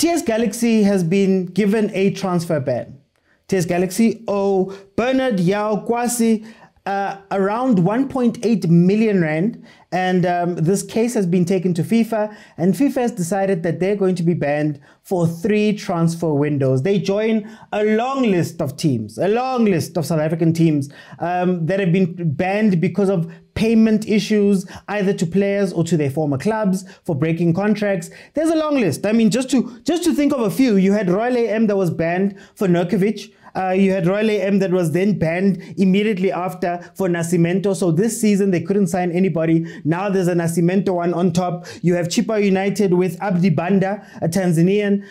TS Galaxy has been given a transfer ban. TS Galaxy owe Bernard Yao Kwasi around 1.8 million rand, and this case has been taken to FIFA, and FIFA has decided that they're going to be banned for 3 transfer windows. They join a long list of teams, a long list of South African teams that have been banned because of payment issues, either to players or to their former clubs for breaking contracts. There's a long list. I mean, just to think of a few, you had Royal AM that was banned for Nurkovic. You had Royal AM that was then banned immediately after for Nascimento. So this season they couldn't sign anybody. Now there's a Nascimento one on top. You have Chippa United with Abdi Banda, a Tanzanian.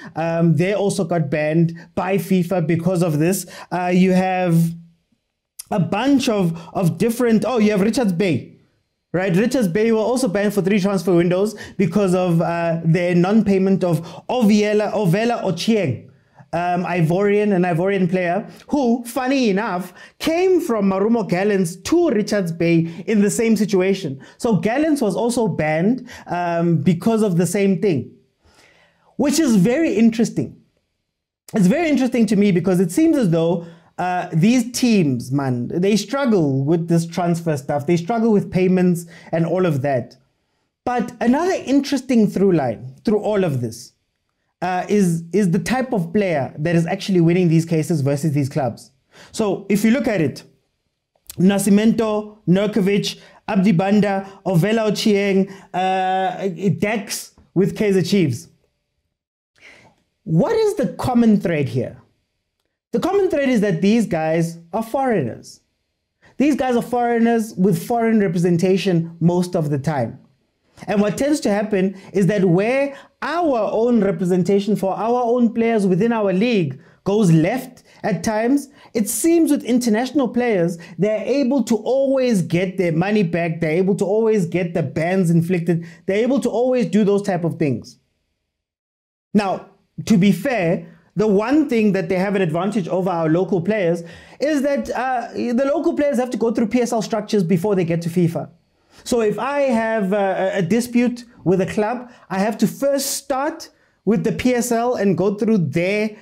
They also got banned by FIFA because of this. You have a bunch of different, you have Richards Bay. Right, Richards Bay were also banned for 3 transfer windows because of their non-payment of Ovela Ochieng. An Ivorian player who, funny enough, came from Marumo Gallants to Richards Bay in the same situation. So Gallants was also banned because of the same thing, which is very interesting. It's very interesting to me because it seems as though these teams, man, they struggle with this transfer stuff. They struggle with payments and all of that. But another interesting through line through all of this is the type of player that is actually winning these cases versus these clubs. So if you look at it, Nascimento, Nurkovic, Abdi Banda, Ovela Ochieng, Dex with Kaizer Chiefs. What is the common thread here? The common thread is that these guys are foreigners. These guys are foreigners with foreign representation most of the time. And what tends to happen is that where our own representation for our own players within our league goes left at times, it seems with international players, they're able to always get their money back. They're able to always get the bans inflicted. They're able to always do those type of things. Now, to be fair, the one thing that they have an advantage over our local players is that the local players have to go through PSL structures before they get to FIFA. So if I have a dispute with a club, I have to first start with the PSL and go through their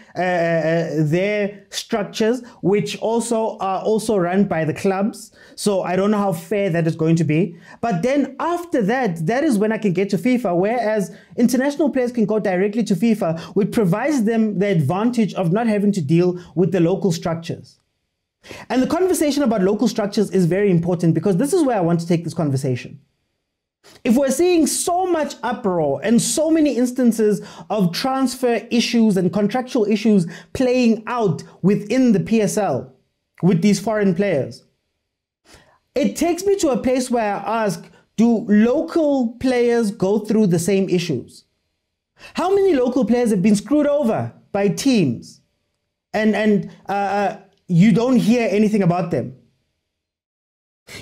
structures, which also are also run by the clubs. So I don't know how fair that is going to be. But then after that, that is when I can get to FIFA, whereas international players can go directly to FIFA, which provides them the advantage of not having to deal with the local structures. And the conversation about local structures is very important because this is where I want to take this conversation. If we're seeing so much uproar and so many instances of transfer issues and contractual issues playing out within the PSL with these foreign players, it takes me to a place where I ask, do local players go through the same issues? How many local players have been screwed over by teams and you don't hear anything about them?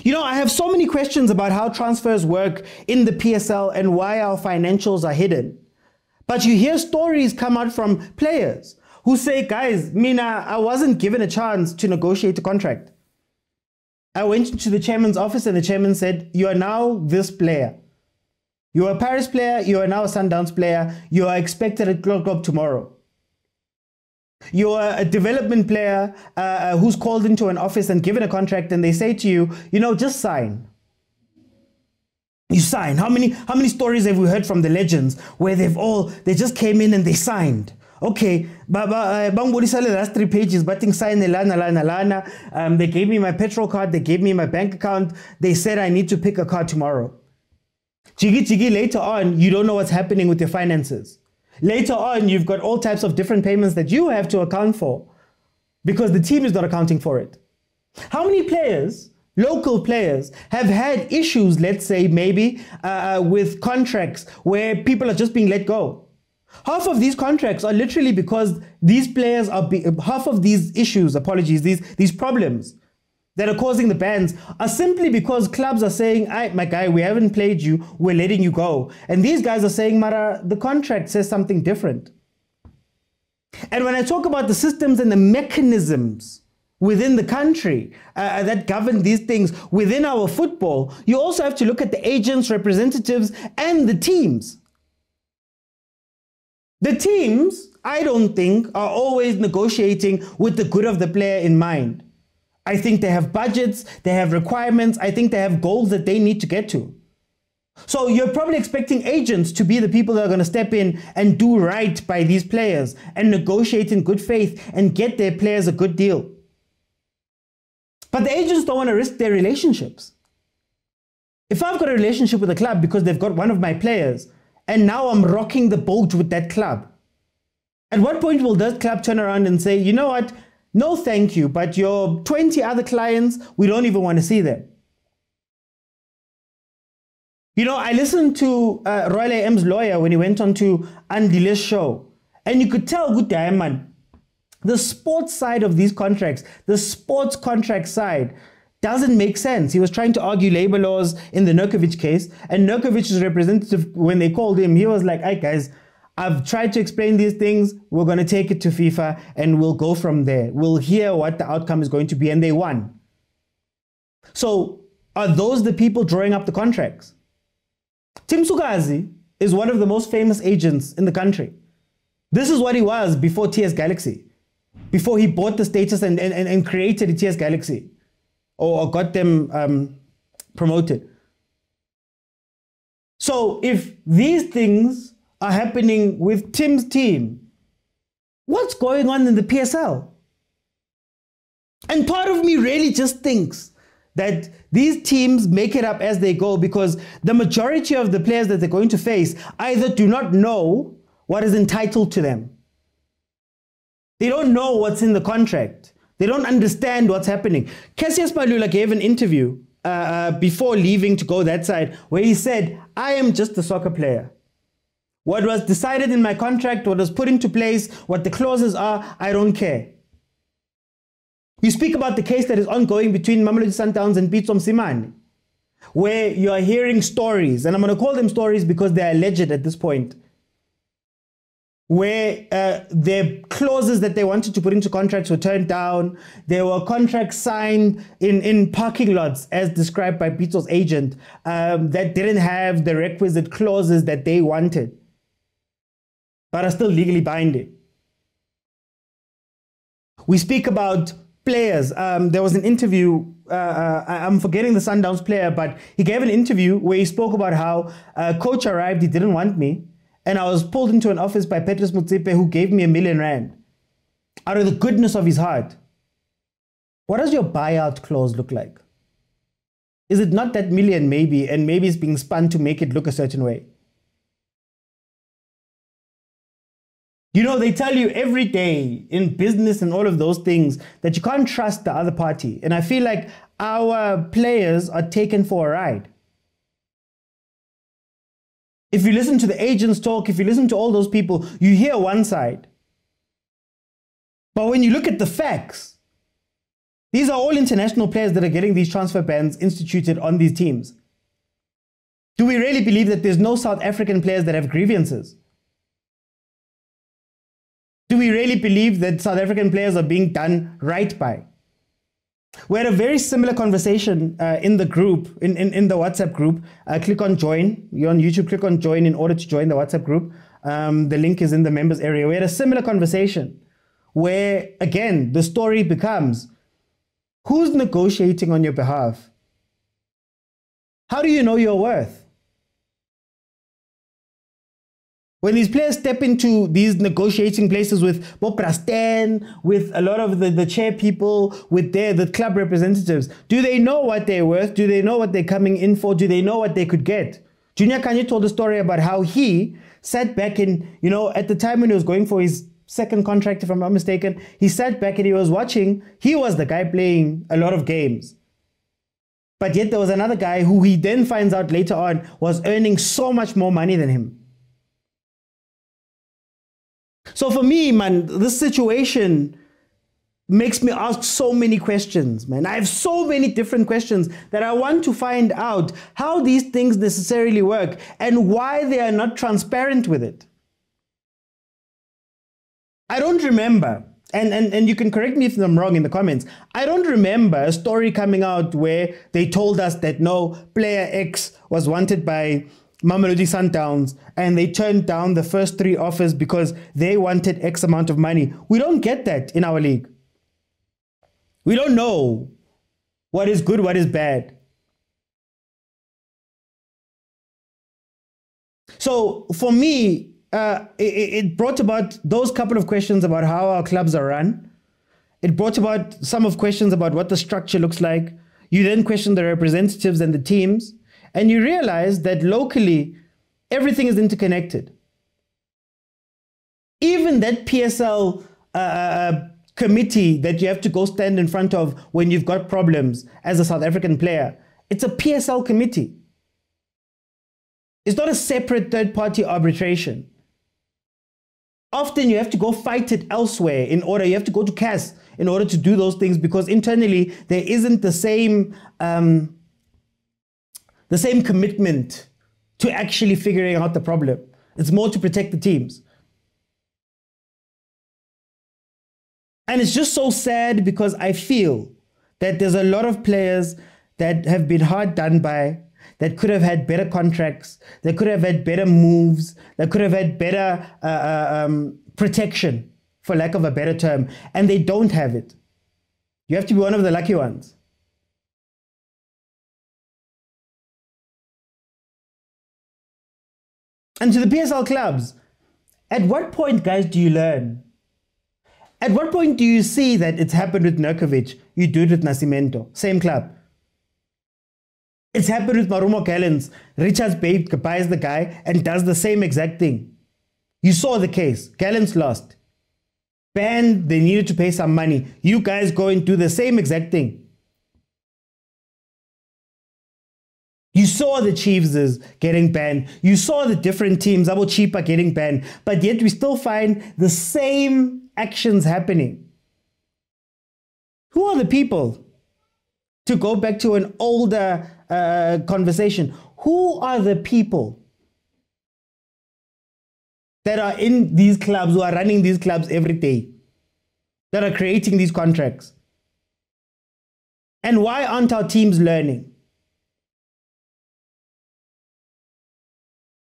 You know, I have so many questions about how transfers work in the PSL and why our financials are hidden. But you hear stories come out from players who say, guys, Mina, I wasn't given a chance to negotiate a contract. I went into the chairman's office and the chairman said, you are now this player. You are a Paris player, you are now a Sundowns player, you are expected at Club tomorrow. You're a development player who's called into an office and given a contract, and they say to you, you know, just sign. You sign. How many stories have we heard from the legends where they just came in and they signed? Okay, the last 3 pages, but sign lana. They gave me my petrol card, they gave me my bank account, they said I need to pick a car tomorrow. Jiggy, later on, you don't know what's happening with your finances. Later on, you've got all types of different payments that you have to account for because the team is not accounting for it. How many players, local players, have had issues, let's say maybe, with contracts where people are just being let go? Half of these contracts are literally because these players are, half of these issues, these problems that are causing the bans are simply because clubs are saying, my guy, we haven't played you, we're letting you go. And these guys are saying, Mara, the contract says something different. And when I talk about the systems and the mechanisms within the country that govern these things within our football, you also have to look at the agents, representatives, and the teams. The teams, I don't think, are always negotiating with the good of the player in mind. I think they have budgets, they have requirements, I think they have goals that they need to get to. So you're probably expecting agents to be the people that are going to step in and do right by these players and negotiate in good faith and get their players a good deal. But the agents don't want to risk their relationships. If I've got a relationship with a club because they've got one of my players and now I'm rocking the boat with that club, at what point will that club turn around and say, you know what, no thank you, but your 20 other clients, we don't even want to see them. You know, I listened to Royal AM's lawyer when he went on to Andile's show, and you could tell, good damn man, the sports side of these contracts, the sports contract side, doesn't make sense. He was trying to argue labor laws in the Nurkovic case, and Nurkovic's representative, when they called him, he was like, hey guys, I've tried to explain these things. We're going to take it to FIFA and we'll go from there. We'll hear what the outcome is going to be, and they won. So are those the people drawing up the contracts? Tim Sukazi is one of the most famous agents in the country. This is what he was before TS Galaxy, before he bought the status and created the TS Galaxy, or got them promoted. So if these things are happening with Tim's team, what's going on in the PSL? And part of me really just thinks that these teams make it up as they go, because the majority of the players that they're going to face either do not know what is entitled to them. They don't know what's in the contract. They don't understand what's happening. Cassius Malula gave an interview before leaving to go that side, where he said, I am just a soccer player. What was decided in my contract, what was put into place, what the clauses are, I don't care. You speak about the case that is ongoing between Mamelodi Sundowns and Pitso Mosimane, where you are hearing stories, and I'm going to call them stories because they are alleged at this point, where their clauses that they wanted to put into contracts were turned down. There were contracts signed in parking lots, as described by Pitso's agent, that didn't have the requisite clauses that they wanted, but are still legally binding. We speak about players. There was an interview, I'm forgetting the Sundowns player, but he gave an interview where he spoke about how a coach arrived, he didn't want me, and I was pulled into an office by Patrice Motsepe, who gave me R1 million out of the goodness of his heart. What does your buyout clause look like? Is it not that million maybe, and maybe it's being spun to make it look a certain way? You know, they tell you every day in business and all of those things that you can't trust the other party. And I feel like our players are taken for a ride. If you listen to the agents talk, if you listen to all those people, you hear one side. But when you look at the facts, these are all international players that are getting these transfer bans instituted on these teams. Do we really believe that there's no South African players that have grievances? Do we really believe that South African players are being done right by? We had a very similar conversation in the group, in the WhatsApp group. Click on join. You're on YouTube, click on join in order to join the WhatsApp group. The link is in the members area. We had a similar conversation where, again, the story becomes, who's negotiating on your behalf? How do you know your worth? When these players step into these negotiating places with Bob Rastan, with a lot of the chair people, with the club representatives, do they know what they're worth? Do they know what they're coming in for? Do they know what they could get? Junior Khanye told a story about how he sat back in, you know, at the time when he was going for his second contract, if I'm not mistaken, he sat back and he was watching. He was the guy playing a lot of games. But yet there was another guy who he then finds out later on was earning so much more money than him. So for me, man, this situation makes me ask so many questions, man. I have so many different questions that I want to find out how these things necessarily work and why they are not transparent with it. I don't remember, and you can correct me if I'm wrong in the comments, I don't remember a story coming out where they told us that no, player X was wanted by Mamelodi Sundowns and they turned down the first 3 offers because they wanted X amount of money. We don't get that in our league. We don't know what is good, what is bad. So for me, it brought about those couple of questions about how our clubs are run. It brought about some of questions about what the structure looks like. You then question the representatives and the teams, and you realize that locally, everything is interconnected. Even that PSL committee that you have to go stand in front of when you've got problems as a South African player, it's a PSL committee. It's not a separate third-party arbitration. Often you have to go fight it elsewhere you have to go to CAS in order to do those things because internally there isn't the same commitment to actually figuring out the problem. It's more to protect the teams. And it's just so sad because I feel that there's a lot of players that have been hard done by, that could have had better contracts, that could have had better moves, that could have had better protection, for lack of a better term, and they don't have it. You have to be one of the lucky ones. And to the PSL clubs, at what point, guys, do you learn? At what point do you see that it's happened with Nurkovic, you do it with Nascimento, same club? It's happened with Marumo Gallants. Richards buys the guy and does the same exact thing. You saw the case. Gallants lost. Banned, they needed to pay some money. You guys go and do the same exact thing. You saw the Chiefs is getting banned. You saw the different teams, Abo Chipa getting banned. But yet we still find the same actions happening. Who are the people? To go back to an older conversation, who are the people that are in these clubs, who are running these clubs every day, that are creating these contracts? And why aren't our teams learning?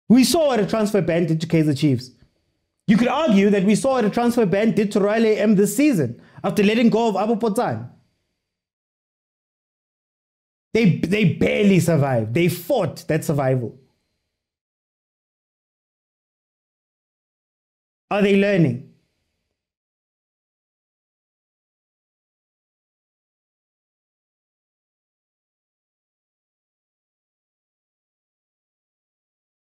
We saw what a transfer ban did to Kaizer Chiefs. You could argue that we saw what a transfer ban did to Royal AM this season after letting go of Abu Potan. They barely survived. They fought that survival. Are they learning?